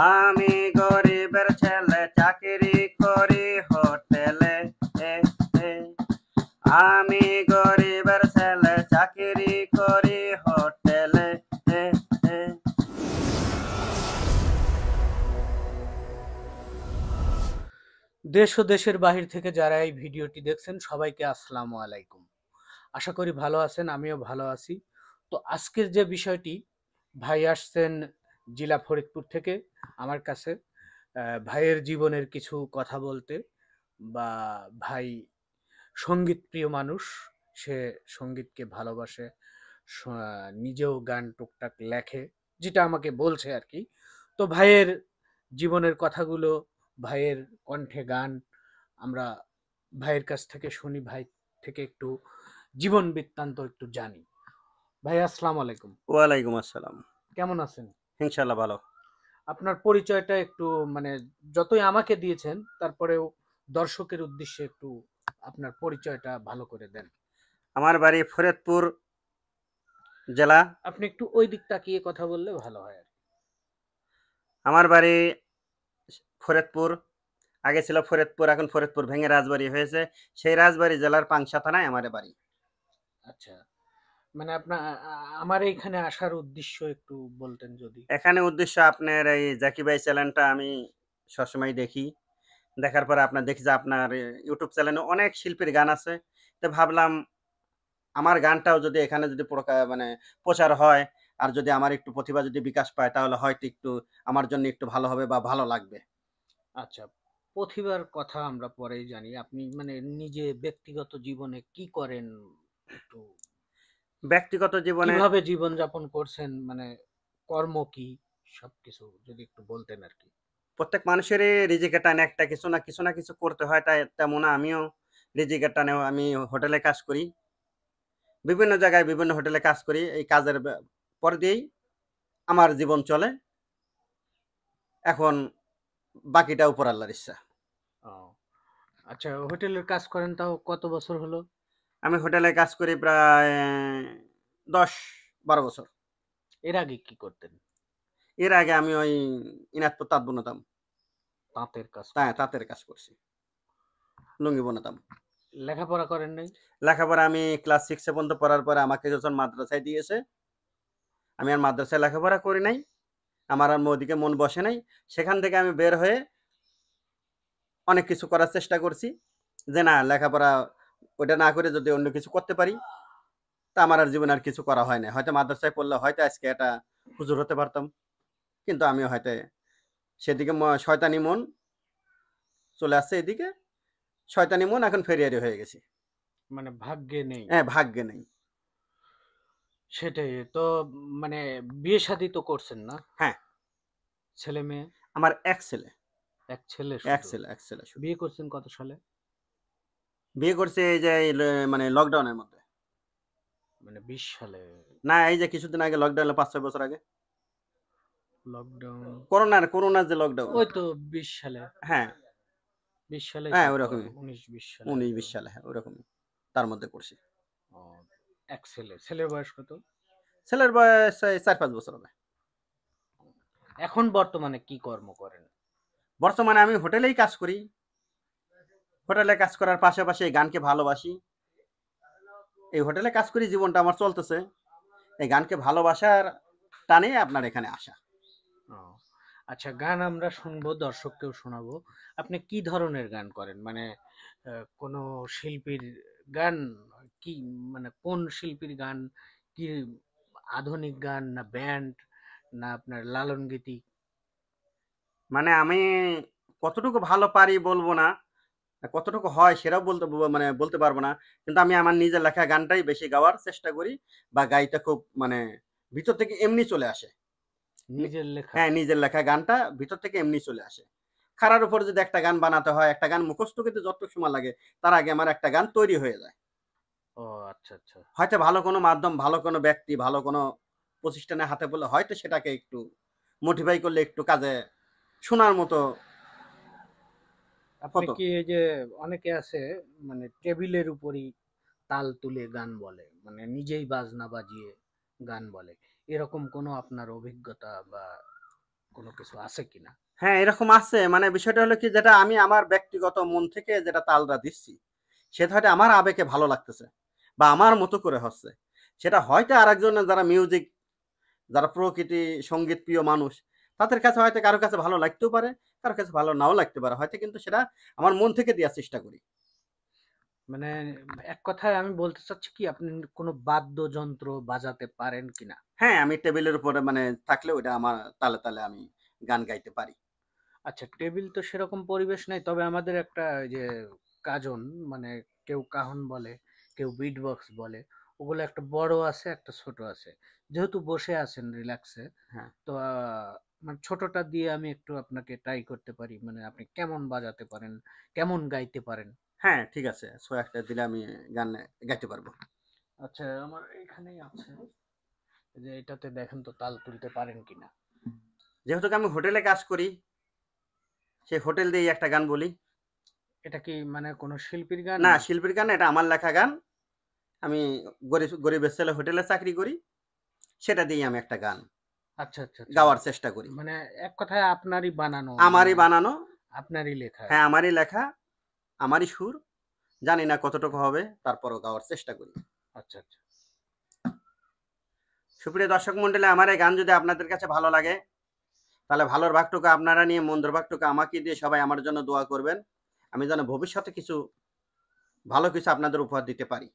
আমি গরিবের ছেলে চাকরি করি হোটেলে, আমি গরিবের ছেলে চাকরি করি হোটেলে। দেশ ও দেশের বাহির থেকে যারা এই ভিডিওটি দেখছেন সবাইকে আসসালামু আলাইকুম। আশা করি ভালো আছেন, আমিও ভালো আছি। তো আজকের যে বিষয়টি, ভাই আসছেন জেলা ফরিদপুর থেকে আমার কাছে ভাইয়ের জীবনের কিছু কথা বলতে। বা ভাই সঙ্গীত প্রিয় মানুষ, সে সঙ্গীতকে ভালোবাসে, নিজেও গান টুকটাক লেখে, যেটা আমাকে বলছে আর কি। তো ভাইয়ের জীবনের কথাগুলো, ভাইয়ের কণ্ঠে গান আমরা ভাইয়ের কাছ থেকে শুনি, ভাই থেকে একটু জীবন বৃত্তান্ত একটু জানি। ভাই আসসালামু আলাইকুম। ওয়ালাইকুম আসসালাম। কেমন আছেন? ইনশাল্লাহ ভালো। আপনার পরিচয়টা একটু, মানে যতই আমাকে দিয়েছেন তারপরেও দর্শকের উদ্দেশ্যে একটু আপনার পরিচয়টা ভালো করে দেন। আমার বাড়ি ফরিদপুর জেলা। আপনি একটু ওই দিক তাকিয়ে কথা বললে ভালো হয় আর কি। আমার বাড়ি ফরিদপুর, আগে ছিল ফরিদপুর, এখন ফরিদপুর ভেঙে রাজবাড়ী হয়েছে। সেই রাজবাড়ী জেলার পাংশা থানায় আমার বাড়ি। আচ্ছা, মানে আপনার আমার এইখানে আসার উদ্দেশ্য একটু বলতেন যদি। এখানে উদ্দেশ্য আপনার এই জাকি ভাই চ্যানেলটা আমি সবসময় দেখি। দেখার পরে আপনার দেখি যে আপনার ইউটিউব চ্যানেলে অনেক শিল্পীর গান আছে। তো ভাবলাম আমার গানটাও যদি এখানে যদি মানে প্রচার হয়, আর যদি আমার একটু প্রতিভা যদি বিকাশ পায়, তাহলে হয়তো একটু আমার জন্য একটু ভালো হবে বা ভালো লাগবে। আচ্ছা, প্রতিভার কথা আমরা পরেই জানি। আপনি মানে নিজে ব্যক্তিগত জীবনে কি করেন, একটু ব্যক্তিগত জীবনে কিভাবে জীবন যাপন করছেন, মানে কর্ম কি, সবকিছু যদি একটু বলতেন আর কি। প্রত্যেক মানুষেরই রিজিকের টানে একটা কিছু না কিছু না কিছু করতে হয়, তাই তেমন আমিও রিজিকের টানেও আমি হোটেলে কাজ করি। বিভিন্ন জায়গায় বিভিন্ন হোটেলে কাজ করি। এই কাজের পর দিয়েই আমার জীবন চলে। এখন বাকিটা উপর আল্লাহর ইচ্ছা। ও আচ্ছা, হোটেলের কাজ করেন তাও কত বছর হলো? আমি হোটেলে কাজ করি প্রায় 10-12 বছর। এর আগে কি করতেন? এর আগে আমি ওই ইনাতপুর তাঁত বুনতাম। তাঁতের কাজ হ্যাঁ, করতেন। তাঁতের কাজ করছি, লুঙ্গি বুনতাম। লেখাপড়া করেন নাই? লেখাপড়া আমি ক্লাস 6 পর্যন্ত পড়ার পরে আমাকে যখন মাদ্রাসায় দিয়েছে, আমি আর মাদ্রাসায় লেখাপড়া করি নাই। আমার আর ওদিকে মন বসে নাই। সেখান থেকে আমি বের হয়ে অনেক কিছু করার চেষ্টা করছি, যে না লেখাপড়া ওটা না করে যদি অন্য কিছু করতে পারি, তা আমার আর জীবনে আর কিছু করা হয় না। হয়তো মাদ্রাসায় পড়লে হয়তো আজকে এটা হুজুর হতে পারতাম, কিন্তু আমি হয়তো সেদিকে শয়তানি মন চলে আসছে, এদিকে শয়তানি মন এখন ফেরিয়ারি হয়ে গেছি। মানে ভাগ্যে নেই। হ্যাঁ, ভাগ্যে নেই। সেটাই তো। মানে বিয়ে শাদী তো করছেন না? হ্যাঁ, ছেলে মেয়ে? আমার এক ছেলে। এক ছেলে এক শুধু? ছেলে, এক ছেলে শুধু। বিয়ে করছেন কত সালে? বিয়ে করছে এই যে মানে লকডাউনের মধ্যে। মানে 20 সালে? না, এই যে কিছুদিন আগে লকডাউন, 5-6 বছর আগে লকডাউন? করোনার যে লকডাউন। ওই তো 20 সালে। হ্যাঁ, 20 সালেই হ্যাঁ তো, ওরকমই। 19-20 সালে 19-20 হয়তো। সালে, হ্যাঁ ওরকমই, তার মধ্যে করছি। ও, এক ছেলে। ছেলের বয়স কত? ছেলের বয়স 4-5 বছর হবে। এখন বর্তমানে কি কর্ম করেন? বর্তমানে আমি হোটেলেই কাজ করি। হোটেলে কাজ করার পাশাপাশি এই গানকে ভালোবাসি। এই হোটেলে কাজ করি, জীবনটা আমার চলতেছে। এই গানকে ভালোবাসার টানে আপনার এখানে আসা। ও আচ্ছা, গান আমরা শুনবো, দর্শককেও শোনাবো। আপনি কি ধরনের গান করেন, মানে কোনো শিল্পীর গান কি, মানে কোন শিল্পীর গান কি, আধুনিক গান না ব্যান্ড না আপনার লালন গীতি? মানে আমি কতটুকু ভালো পারি বলবো না, কতটুকু হয় সেটাও মানে বলতে পারবো না। কিন্তু আমি আমার নিজের লেখা গানটাই বেশি গাওয়ার চেষ্টা করি, বা গাইতে খুব মানে ভিতর থেকে এমনি চলে আসে। নিজের লেখা? হ্যাঁ, নিজের লেখা গানটা ভিতর থেকে এমনি চলে আসে। খারার উপর যদি একটা গান বানাতে হয়, একটা গান মুখস্থ করতে যতটুকু সময় লাগে, তার আগে আমার একটা গান তৈরি হয়ে যায়। ও আচ্ছা আচ্ছা। হয়তো ভালো কোনো মাধ্যম, ভালো কোনো ব্যক্তি, ভালো কোনো প্রতিষ্ঠানের হাতে পড়লে হয়তো সেটাকে একটু মোটিফাই করলে একটু কাজে শোনার মতো আপনি হতো। কি এই যে অনেকে আছে মানে টেবিলের উপরই তাল তুলে গান বলে, মানে নিজেই বাজনা বাজিয়ে গান বলে, এরকম কোনো আপনার অভিজ্ঞতা বা কোনো কিছু আছে কিনা? হ্যাঁ, এরকম আছে। মানে বিষয়টা হলো কি, যেটা আমি আমার ব্যক্তিগত মন থেকে যেটা তালটা দিচ্ছি, সেটা হয়তো আমার আবেগে ভালো লাগতেছে বা আমার মতো করে হচ্ছে। সেটা হয়তো আরেকজনের যারা মিউজিক, যারা প্রকৃতি সঙ্গীত প্রিয় মানুষ, তাদের কাছে হয়তো কারো কাছে ভালো লাগতেও পারে, কারো কাছে ভালো নাও লাগতে পারে। হয়তো কিন্তু সেটা আমার মন থেকে দেওয়ার চেষ্টা করি। মানে এক কথায় আমি বলতে চাচ্ছি কি, আপনি কোনো বাদ্যযন্ত্র বাজাতে পারেন কিনা? হ্যাঁ, আমি টেবিলের উপরে মানে থাকলে ওইটা আমার তালে, তালে আমি গান গাইতে পারি। আচ্ছা, টেবিল তো সেরকম পরিবেশ নাই। তবে আমাদের একটা ওই যে কাজন, মানে কেউ কাহন বলে, কেউ বিট বক্স বলে। ওগুলো একটা বড় আছে, একটা ছোট আছে। যেহেতু বসে আছেন রিল্যাক্সে, হ্যাঁ, তো মানে ছোটটা দিয়ে আমি একটু আপনাকে ট্রাই করতে পারি। মানে আপনি কেমন বাজাতে পারেন, কেমন গাইতে পারেন। হ্যাঁ, ঠিক আছে। সো একটা দিলে আমি গান গাইতে পারবো। আচ্ছা, আমার এখানেই আছে। এই যে এটাতে দেখেন তো তাল তুলতে পারেন কিনা। যেহেতু আমি হোটেলে কাজ করি, সেই হোটেল দিয়েই একটা গান বলি। এটা কি মানে কোনো শিল্পীর গান না, না? শিল্পীর গান না, এটা আমার লেখা গান। আমি গরিবের ছেলে হোটেলে চাকরি করি। সেটা দিয়েই আমি একটা গান আচ্ছা, আচ্ছা, আচ্ছা। গাওয়ার চেষ্টা করি। মানে এক কথায় আপনারই বানানো, মানে আমারই বানানো, আপনারই লেখা হ্যাঁ, আরকি। আমারই লেখা, আমারই সুর। জানি না কতটুকু হবে, তারপরও গাওয়ার চেষ্টা করি। আচ্ছা, আচ্ছা। সুপ্রিয় দর্শক মণ্ডলী, আমার এই গান যদি আপনাদের কাছে ভালো লাগে, তাহলে ভালোর ভাগটুকু আপনারা নিয়ে মন্দের ভাগটুকু আমাকে দিয়ে সবাই আমার জন্য দোয়া করবেন। আমি যেন ভবিষ্যতে কিছু ভালো কিছু আপনাদের উপহার দিতে পারি।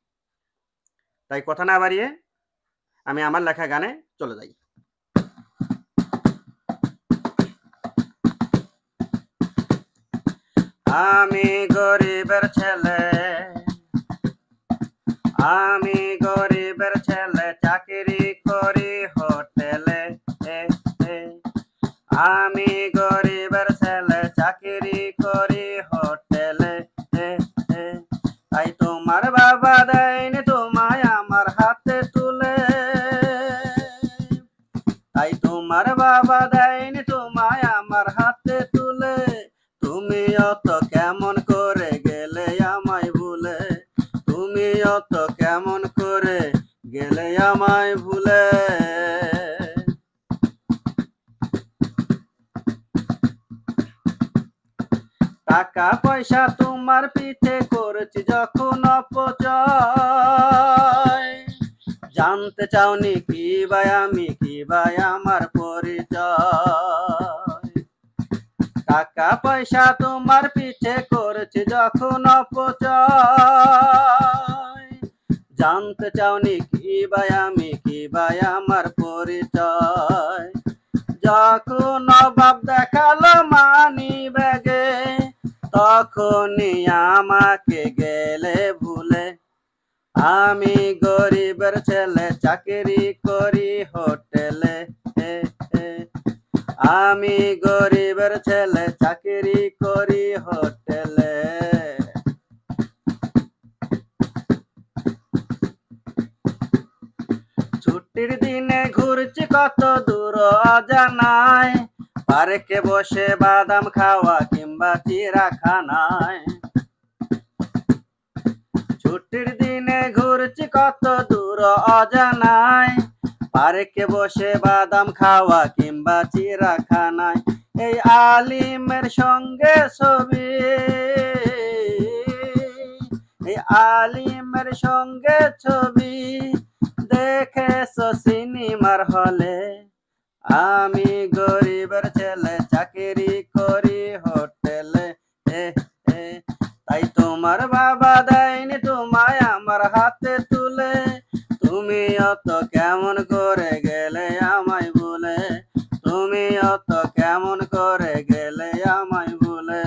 তাই কথা না বাড়িয়ে আমি আমার লেখা গানে চলে যাই। আমি গরিবের ছেলে, আমি গরিবের ছেলে, চাকরি করি হোটেলে। এ, এ। আমি গরিবের ছেলে, চাকরি করি হোটেলে। এ, এ। তাই তোমার বাবা দেয়নি তোমায় আমার হাতে তুলে, তাই তোমার বাবা দেয়নি তোমায় আমার হাতে তুলে। তুমি অত কেমন করে গেলে আমায় ভুলে, তুমি অত কেমন করে গেলে আমায় ভুলে। টাকা পয়সা তোমার পিঠে করেছি যখন অপচয়, জানতে চাওনি কি ভাই আমি, কি ভাই আমার পরিচয়। টাকা পয়সা তোমার পিছে করেছি যখন অপচয়, জানতে চাওনি কি ভাই আমি, কি ভাই আমার পরিচয়। যখন অভাব দেখালো মানি ব্যাগে, তখনই আমাকে গেলে ভুলে। আমি গরিবের ছেলে, চাকরি করি হোটেলে। এ, এ। আমি গরিবের ছেলে, চাকরি করি হোটেলে। ছুটির দিনে ঘুরছি কত দূর অজানায়, পার্কে বসে বাদাম খাওয়া কিংবা চিড়াখানায়। ছুটির দিনে ঘুরছি কত দূর অজানায়, পার্কে বসে বাদাম খাওয়া কিংবা চিড়াখানায়। এই আলিমের সঙ্গে ছবি, এই আলিমের সঙ্গে ছবি দেখেছো সিনেমার হলে। আমি গরিবের ছেলে, চাকরি করি হোটেলে। এ, এ। তাই তোমার বাবা দেয়নি তোমায় আমার হাতে তুলে, তুমি অত কেমন করে গেলে আমায় ভুলে, তুমি অত কেমন করে গেলে আমায় ভুলে।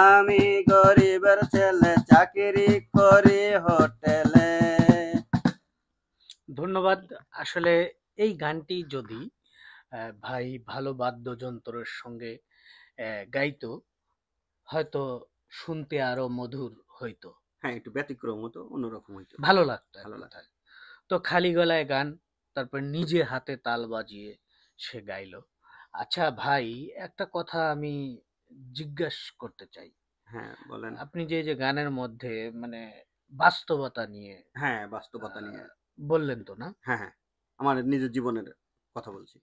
আমি গরিবের ছেলে, চাকরি করি হোটেলে। ধন্যবাদ। আসলে এই গানটি যদি ভাই ভালো বাদ্যযন্ত্রের সঙ্গে গাইতো, হয়তো শুনতে আরো মধুর হইতো, হ্যাঁ, একটু ব্যতিক্রম হতো, অন্যরকম হইতো, ভালো লাগতো এক ভালো লাগে। কথায়। তো খালি গলায় গান, তারপর নিজে হাতে তাল বাজিয়ে সে গাইলো। আচ্ছা ভাই, একটা কথা আমি জিজ্ঞেস করতে চাই। হ্যাঁ, বলেন। আপনি যে যে গানের মধ্যে মানে বাস্তবতা নিয়ে হ্যাঁ, বাস্তবতা নিয়ে। বললেন তো না? হ্যাঁ, হ্যাঁ। আমার নিজের জীবনের কথা বলছি।